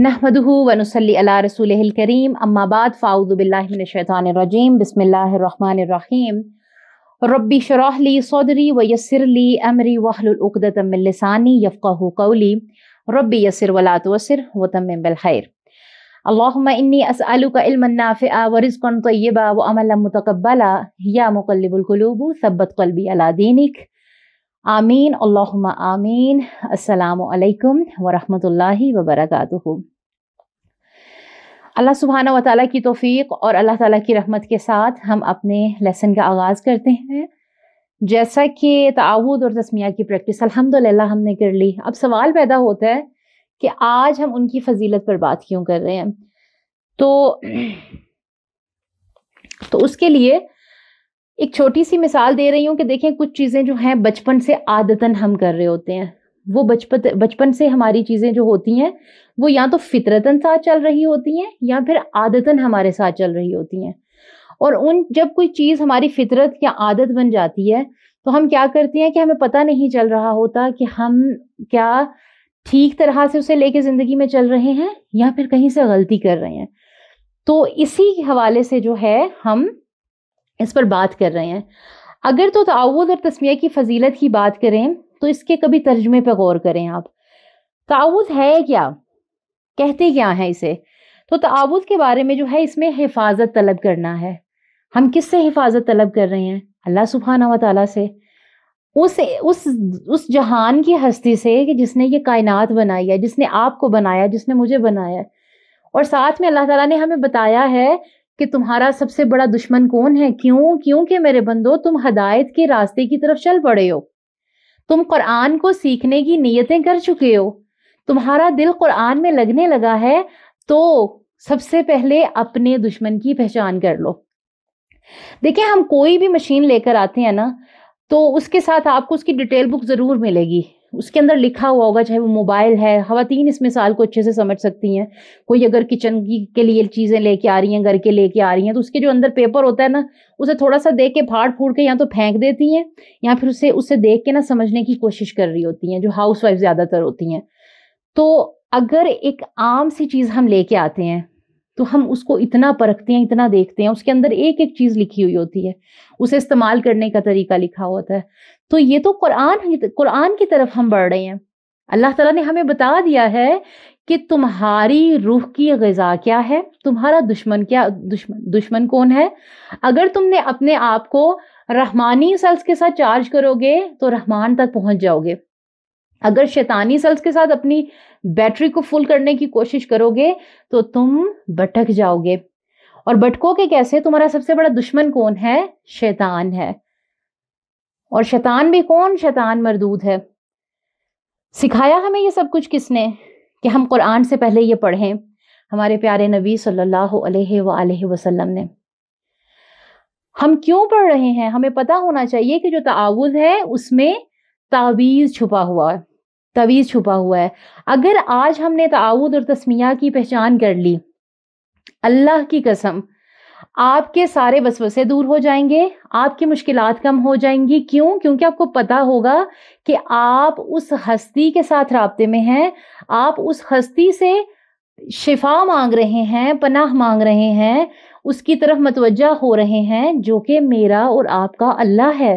नहमदुहु व नुसल्ली अला रसूलिहिल करीम अम्मा बाद फ़ाऊज़ु बिल्लाहि मिनश शैतानिर रजीम बिस्मिल्लाहिर रहमानिर रहीम रब्बि शरह ली सदरी व यस्सिर ली अमरी वहलुल उक़दतम मिन लिसानी यफ़क़हू क़ौली रब्बि यस्सिर व ला तुअस्सिर व तम्मिम बिल खैर अल्लाहुम्मा इन्नी अस्अलुका इल्मन नाफ़िअ व रिज़्क़न तय्यबा व अमलन मुतक़ब्बला या मुक़ल्लिबुल क़ुलूब सब्बित क़ल्बी अला दीनिक आमीन अल्लाहुम्मा आमीन। अस्सलामु अलैकुम व रहमतुल्लाहि व बरकातुहू। अल्लाह सुब्हानहू व तआला की तौफीक और अल्लाह ताला की रहमत के साथ हम अपने लेसन का आगाज़ करते हैं। जैसा कि तावुद और तस्मिया की प्रैक्टिस अल्हम्दुलिल्लाह हमने कर ली। अब सवाल पैदा होता है कि आज हम उनकी फजीलत पर बात क्यों कर रहे हैं। तो उसके लिए एक छोटी सी मिसाल दे रही हूँ कि देखें कुछ चीज़ें जो हैं बचपन से आदतन हम कर रहे होते हैं। वो बचपन से हमारी चीज़ें जो होती हैं वो या तो फितरतन साथ चल रही होती हैं या फिर आदतन हमारे साथ चल रही होती हैं। और जब कोई चीज़ हमारी फितरत या आदत बन जाती है तो हम क्या करते हैं कि हमें पता नहीं चल रहा होता कि हम क्या ठीक तरह से उसे लेके ज़िंदगी में चल रहे हैं या फिर कहीं से गलती कर रहे हैं। तो इसी हवाले से जो है हम इस पर बात कर रहे हैं। अगर तो तावुद और तस्मिया की फजीलत की बात करें तो इसके कभी तर्जुमे पर गौर करें आप। तावुद है क्या, कहते क्या है इसे। तो तावुद के बारे में जो है इसमें हिफाजत तलब करना है। हम किससे हिफाजत तलब कर रहे हैं? अल्लाह सुब्हानहू व तआला से, उस जहान की हस्ती से कि जिसने ये कायनात बनाई है, जिसने आपको बनाया, जिसने मुझे बनाया। और साथ में अल्लाह ताला ने हमें बताया है कि तुम्हारा सबसे बड़ा दुश्मन कौन है। क्योंकि मेरे बंदो तुम हदायत के रास्ते की तरफ चल पड़े हो, तुम कुरान को सीखने की नीयतें कर चुके हो, तुम्हारा दिल कुरान में लगने लगा है, तो सबसे पहले अपने दुश्मन की पहचान कर लो। देखिए हम कोई भी मशीन लेकर आते हैं ना तो उसके साथ आपको उसकी डिटेल बुक जरूर मिलेगी। उसके अंदर लिखा हुआ होगा, चाहे वो मोबाइल है। खवातीन इस मिसाल को अच्छे से समझ सकती हैं। कोई अगर किचन के लिए चीज़ें लेके आ रही हैं, घर के लेके आ रही हैं, तो उसके जो अंदर पेपर होता है ना उसे थोड़ा सा देख के फाड़ फूड़ के या तो फेंक देती हैं या फिर उसे देख के ना समझने की कोशिश कर रही होती हैं, जो हाउस वाइफ ज़्यादातर होती हैं। तो अगर एक आम सी चीज़ हम लेके आते हैं तो हम उसको इतना परखते हैं, इतना देखते हैं, उसके अंदर एक एक चीज़ लिखी हुई होती है, उसे इस्तेमाल करने का तरीका लिखा होता है। तो ये तो कुरान की तरफ हम बढ़ रहे हैं। अल्लाह ताला ने हमें बता दिया है कि तुम्हारी रूह की ग़िज़ा क्या है, तुम्हारा दुश्मन कौन है। अगर तुमने अपने आप को रहमानी सेल्स के साथ चार्ज करोगे तो रहमान तक पहुंच जाओगे। अगर शैतानी सेल्स के साथ अपनी बैटरी को फुल करने की कोशिश करोगे तो तुम भटक जाओगे। और भटकोगे कैसे? तुम्हारा सबसे बड़ा दुश्मन कौन है? शैतान है। और शैतान भी कौन? शैतान मरदूद है। सिखाया हमें ये सब कुछ किसने? कि हम कुरान से पहले ये पढ़ें, हमारे प्यारे नबी सल्लल्लाहु अलैहि वसल्लम ने। हम क्यों पढ़ रहे हैं? हमें पता होना चाहिए कि जो तावुज़ है उसमें तावीज़ छुपा हुआ है। अगर आज हमने तावुद और तस्मिया की पहचान कर ली, अल्लाह की कसम आपके सारे वसवसे दूर हो जाएंगे, आपकी मुश्किलात कम हो जाएंगी। क्यों? क्योंकि आपको पता होगा कि आप उस हस्ती के साथ राब्ते में हैं, आप उस हस्ती से शिफा मांग रहे हैं, पनाह मांग रहे हैं, उसकी तरफ मतवज्जा हो रहे हैं, जो कि मेरा और आपका अल्लाह है,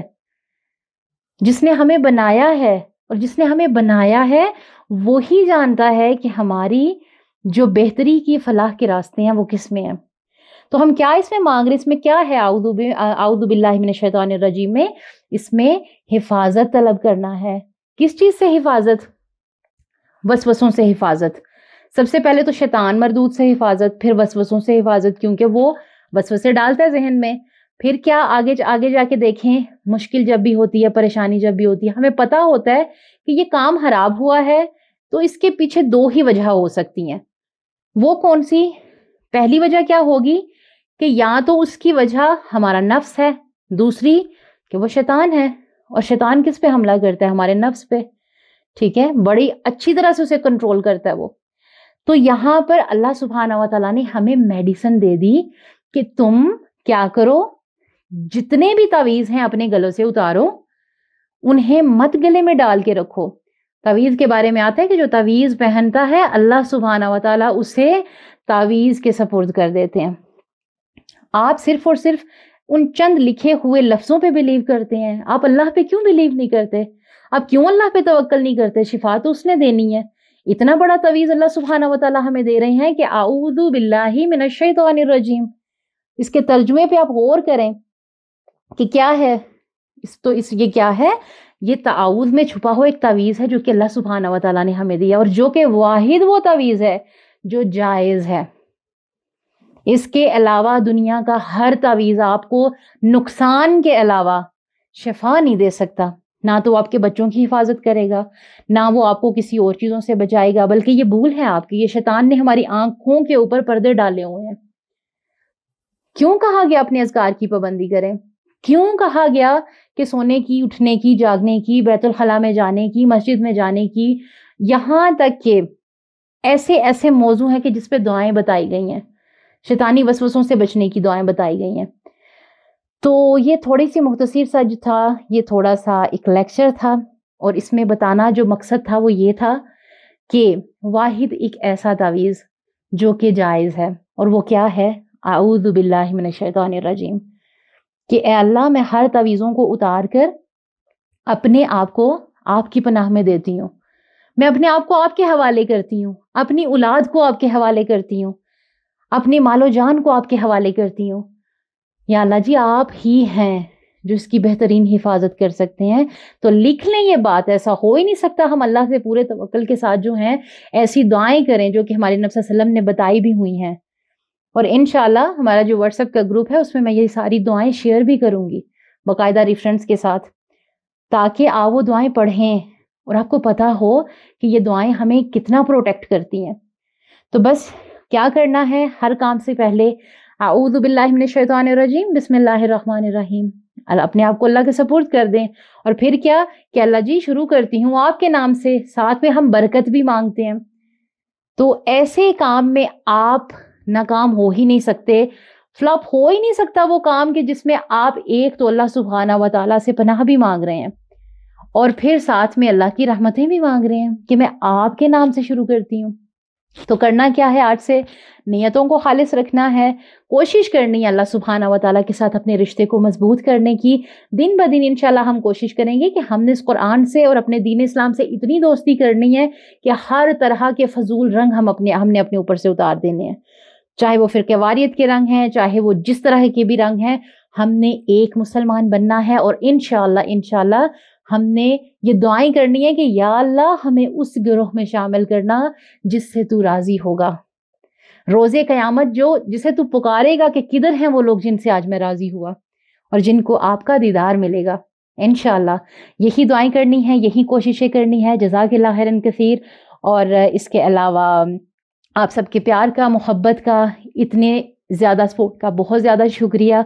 जिसने हमें बनाया है। और जिसने हमें बनाया है वो ही जानता है कि हमारी जो बेहतरी की फलाह के रास्ते हैं वो किस में हैं। तो हम क्या इसमें मांग रहे हैं? इसमें क्या है? आऊज़ु बिल्लाहि मिनश शैतानिर रजीम में इसमें हिफाजत तलब करना है। किस चीज़ से हिफाजत? वसवसों से हिफाजत। सबसे पहले तो शैतान मरदूद से हिफाजत, फिर वसवसों से हिफाजत, क्योंकि वो वसवसे डालता है जहन में। फिर क्या आगे जाके देखें, मुश्किल जब भी होती है, परेशानी जब भी होती है, हमें पता होता है कि ये काम खराब हुआ है तो इसके पीछे दो ही वजह हो सकती हैं। वो कौन सी? पहली वजह क्या होगी कि या तो उसकी वजह हमारा नफ्स है, दूसरी कि वो शैतान है। और शैतान किस पे हमला करता है? हमारे नफ्स पे। ठीक है, बड़ी अच्छी तरह से उसे कंट्रोल करता है वो। तो यहाँ पर अल्लाह सुब्हानहू व तआला ने हमें मेडिसिन दे दी कि तुम क्या करो, जितने भी तावीज़ हैं अपने गलों से उतारो, उन्हें मत गले में डाल के रखो, तावीज़ के बारे में आता है कि जो तावीज़ पहनता है अल्लाह सुब्हाना व तआला उसे तावीज़ के सपुर्द कर देते हैं। आप सिर्फ और सिर्फ उन चंद लिखे हुए लफ्ज़ों पे बिलीव करते हैं, आप अल्लाह पे क्यों बिलीव नहीं करते? आप क्यों अल्लाह पे तवक्कल नहीं करते? शिफा तो उसने देनी है। इतना बड़ा तावीज़ अल्लाह सुब्हाना व तआला हमें दे रहे हैं कि आऊज़ु बिल्लाहि मिनश शैतानिर रजीम। इसके तर्जुमे पे आप गौर करें कि क्या है ये क्या है? ये ताऊज़ में छुपा हुआ एक तावीज़ है जो कि अल्लाह सुब्हाना व तआला ने हमें दिया और जो कि वाहिद वो तावीज़ है जो जायज़ है। इसके अलावा दुनिया का हर तावीज़ आपको नुकसान के अलावा शिफा नहीं दे सकता। ना तो आपके बच्चों की हिफाजत करेगा, ना वो आपको किसी और चीज़ों से बचाएगा, बल्कि ये भूल है आपकी, ये शैतान ने हमारी आंखों के ऊपर पर्दे डाले हुए हैं। क्यों कहा गया अपने अज़कार की पाबंदी करें? क्यों कहा गया कि सोने की, उठने की, जागने की, बैतुल खला में जाने की, मस्जिद में जाने की, यहाँ तक कि ऐसे ऐसे मौजू हैं कि जिस पे दुआएं बताई गई हैं, शैतानी वसवसों से बचने की दुआएं बताई गई हैं। तो ये थोड़ी सी मुख्तसर सा जो था, ये थोड़ा सा एक लेक्चर था और इसमें बताना जो मकसद था वो ये था कि वाहिद एक ऐसा तावीज़ जो कि जायज़ है और वो क्या है? आऊज़ु बिल्लाहि मिनश शैतानिर रजीम, कि ए अल्लाह मैं हर तावीज़ों को उतार कर अपने आप को आपकी पनाह में देती हूँ। मैं अपने आप को आपके हवाले करती हूँ, अपनी औलाद को आपके हवाले करती हूँ, अपनी मालो जान को आपके हवाले करती हूँ। या अल्लाह जी आप ही हैं जो इसकी बेहतरीन हिफाजत कर सकते हैं। तो लिख लें ये बात, ऐसा हो ही नहीं सकता हम अल्लाह से पूरे तवक्कुल के साथ जो हैं ऐसी दुआएं करें जो कि हमारे नबी सल्लल्लाहु अलैहि वसल्लम ने बताई भी हुई हैं। और इंशाल्लाह हमारा जो व्हाट्सएप का ग्रुप है उसमें मैं ये सारी दुआएं शेयर भी करूंगी बाकायदा रेफरेंस के साथ, ताकि आप वो दुआएं पढ़ें और आपको पता हो कि ये दुआएं हमें कितना प्रोटेक्ट करती हैं। तो बस क्या करना है, हर काम से पहले आऊज़ु बिल्लाहि मिनश शैतानिर रजीम बिस्मिल्लाहिर रहमानिर रहीम अपने आप को अल्लाह के सपुर्द कर दें। और फिर क्या कि अल्लाह जी शुरू करती हूँ आपके नाम से, साथ में हम बरकत भी मांगते हैं। तो ऐसे काम में आप नाकाम हो ही नहीं सकते, फ्लॉप हो ही नहीं सकता वो काम कि जिसमें आप एक तो अल्लाह सुब्हाना व तआला से पनाह भी मांग रहे हैं और फिर साथ में अल्लाह की रहमतें भी मांग रहे हैं कि मैं आपके नाम से शुरू करती हूँ। तो करना क्या है, आज से नियतों को खालिस रखना है, कोशिश करनी है अल्लाह सुब्हाना व तआला के साथ अपने रिश्ते को मजबूत करने की। दिन ब दिन इंशाल्लाह हम कोशिश करेंगे कि हमने इस कुरान से और अपने दीन इस्लाम से इतनी दोस्ती करनी है कि हर तरह के फजूल रंग हमने अपने ऊपर से उतार देने हैं, चाहे वो फिरके वारियत के रंग हैं, चाहे वो जिस तरह के भी रंग हैं। हमने एक मुसलमान बनना है और इंशाल्लाह हमने ये दुआएं करनी है कि या अल्लाह हमें उस गिरोह में शामिल करना जिससे तू राजी होगा। रोज़े क़यामत जिसे तू पुकारेगा कि किधर हैं वो लोग जिनसे आज मैं राजी हुआ और जिनको आपका दीदार मिलेगा। इंशाल्लाह यही दुआएं करनी है, यही कोशिशें करनी है। जज़ाकिल्लाह खैरन कसीर। और इसके अलावा आप सबके प्यार का, मोहब्बत का, इतने ज़्यादा सपोर्ट का बहुत ज़्यादा शुक्रिया।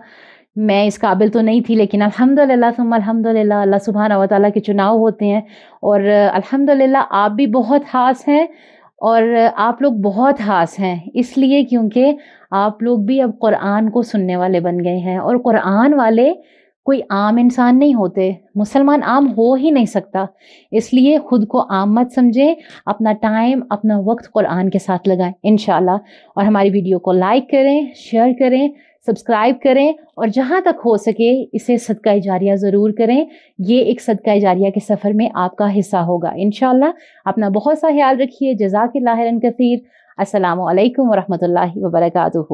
मैं इस काबिल तो नहीं थी, लेकिन अल्हम्दुलिल्लाह सुम्मा अल्हम्दुलिल्लाह अल्लाह सुब्हाना व तआला के चुनाव होते हैं और अल्हम्दुलिल्लाह आप भी बहुत खास हैं और आप लोग बहुत खास हैं इसलिए क्योंकि आप लोग भी अब कुरान को सुनने वाले बन गए हैं और कुरान वाले कोई आम इंसान नहीं होते, मुसलमान आम हो ही नहीं सकता। इसलिए खुद को आम मत समझें, अपना टाइम, अपना वक्त कुरान के साथ लगाएं इंशाल्लाह। और हमारी वीडियो को लाइक करें, शेयर करें, सब्सक्राइब करें और जहाँ तक हो सके इसे सदका जारिया ज़रूर करें। ये एक सदका जारिया के सफ़र में आपका हिस्सा होगा इंशाल्लाह। अपना बहुत सा ख्याल रखिए। जज़ाकिल्लाह खैरन कसीर। अस्सलामु अलैकुम व रहमतुल्लाहि व बरकातुहू।